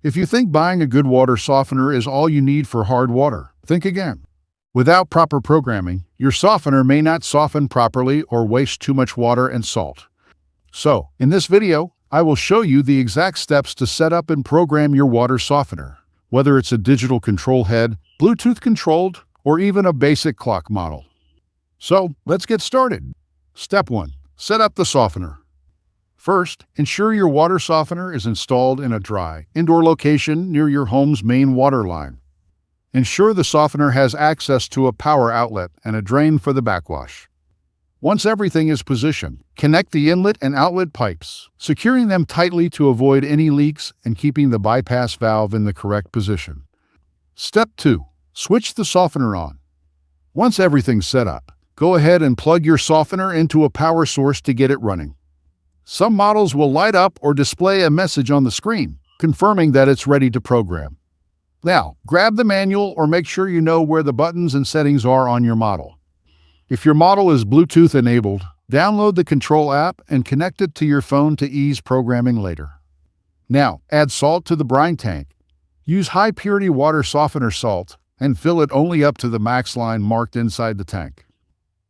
If you think buying a good water softener is all you need for hard water, think again. Without proper programming, your softener may not soften properly or waste too much water and salt. So, in this video, I will show you the exact steps to set up and program your water softener, whether it's a digital control head, Bluetooth controlled, or even a basic clock model. So, let's get started. Step 1. Set up the softener. First, ensure your water softener is installed in a dry, indoor location near your home's main water line. Ensure the softener has access to a power outlet and a drain for the backwash. Once everything is positioned, connect the inlet and outlet pipes, securing them tightly to avoid any leaks and keeping the bypass valve in the correct position. Step 2. Switch the softener on. Once everything's set up, go ahead and plug your softener into a power source to get it running. Some models will light up or display a message on the screen, confirming that it's ready to program. Now, grab the manual or make sure you know where the buttons and settings are on your model. If your model is Bluetooth enabled, download the control app and connect it to your phone to ease programming later. Now, add salt to the brine tank. Use high-purity water softener salt and fill it only up to the max line marked inside the tank.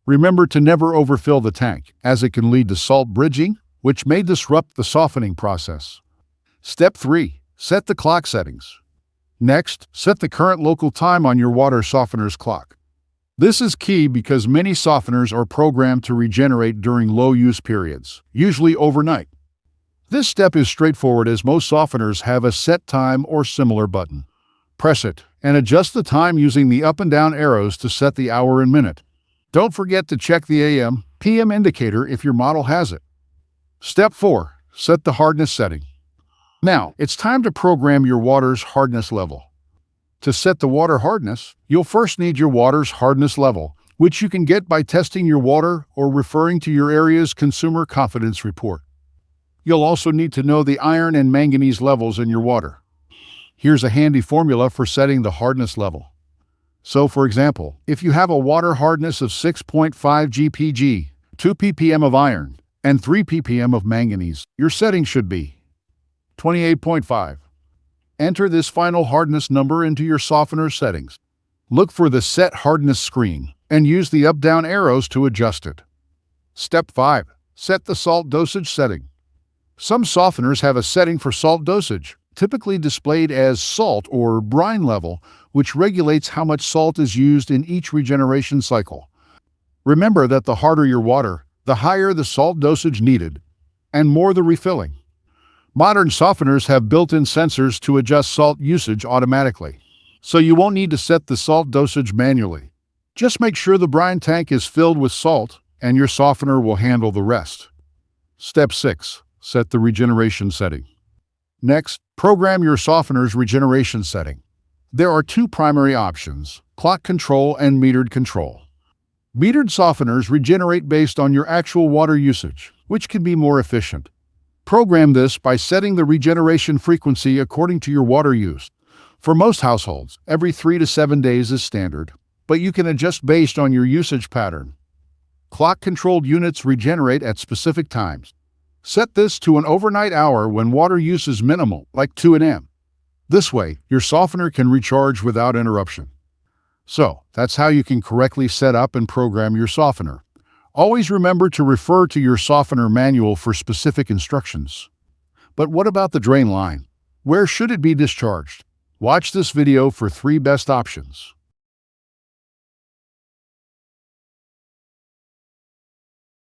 Remember to never overfill the tank, as it can lead to salt bridging, which may disrupt the softening process. Step 3. Set the clock settings. Next, set the current local time on your water softener's clock. This is key because many softeners are programmed to regenerate during low-use periods, usually overnight. This step is straightforward as most softeners have a set time or similar button. Press it and adjust the time using the up and down arrows to set the hour and minute. Don't forget to check the AM, PM indicator if your model has it. Step 4. Set the hardness setting. Now, it's time to program your water's hardness level. To set the water hardness, you'll first need your water's hardness level, which you can get by testing your water or referring to your area's Consumer Confidence Report. You'll also need to know the iron and manganese levels in your water. Here's a handy formula for setting the hardness level. So, for example, if you have a water hardness of 6.5 GPG, 2 ppm of iron, and 3 ppm of manganese, your setting should be 28.5. Enter this final hardness number into your softener settings. Look for the Set Hardness screen and use the up-down arrows to adjust it. Step 5. Set the salt dosage setting. Some softeners have a setting for salt dosage, typically displayed as salt or brine level, which regulates how much salt is used in each regeneration cycle. Remember that the harder your water, the higher the salt dosage needed, and more the refilling. Modern softeners have built-in sensors to adjust salt usage automatically, so you won't need to set the salt dosage manually. Just make sure the brine tank is filled with salt, and your softener will handle the rest. Step 6. Set the regeneration setting. Next, program your softener's regeneration setting. There are two primary options: clock control and metered control. Metered softeners regenerate based on your actual water usage, which can be more efficient. Program this by setting the regeneration frequency according to your water use. For most households, every 3 to 7 days is standard, but you can adjust based on your usage pattern. Clock-controlled units regenerate at specific times. Set this to an overnight hour when water use is minimal, like 2 a.m. This way, your softener can recharge without interruption. So, that's how you can correctly set up and program your softener. Always remember to refer to your softener manual for specific instructions. But what about the drain line? Where should it be discharged? Watch this video for 3 best options.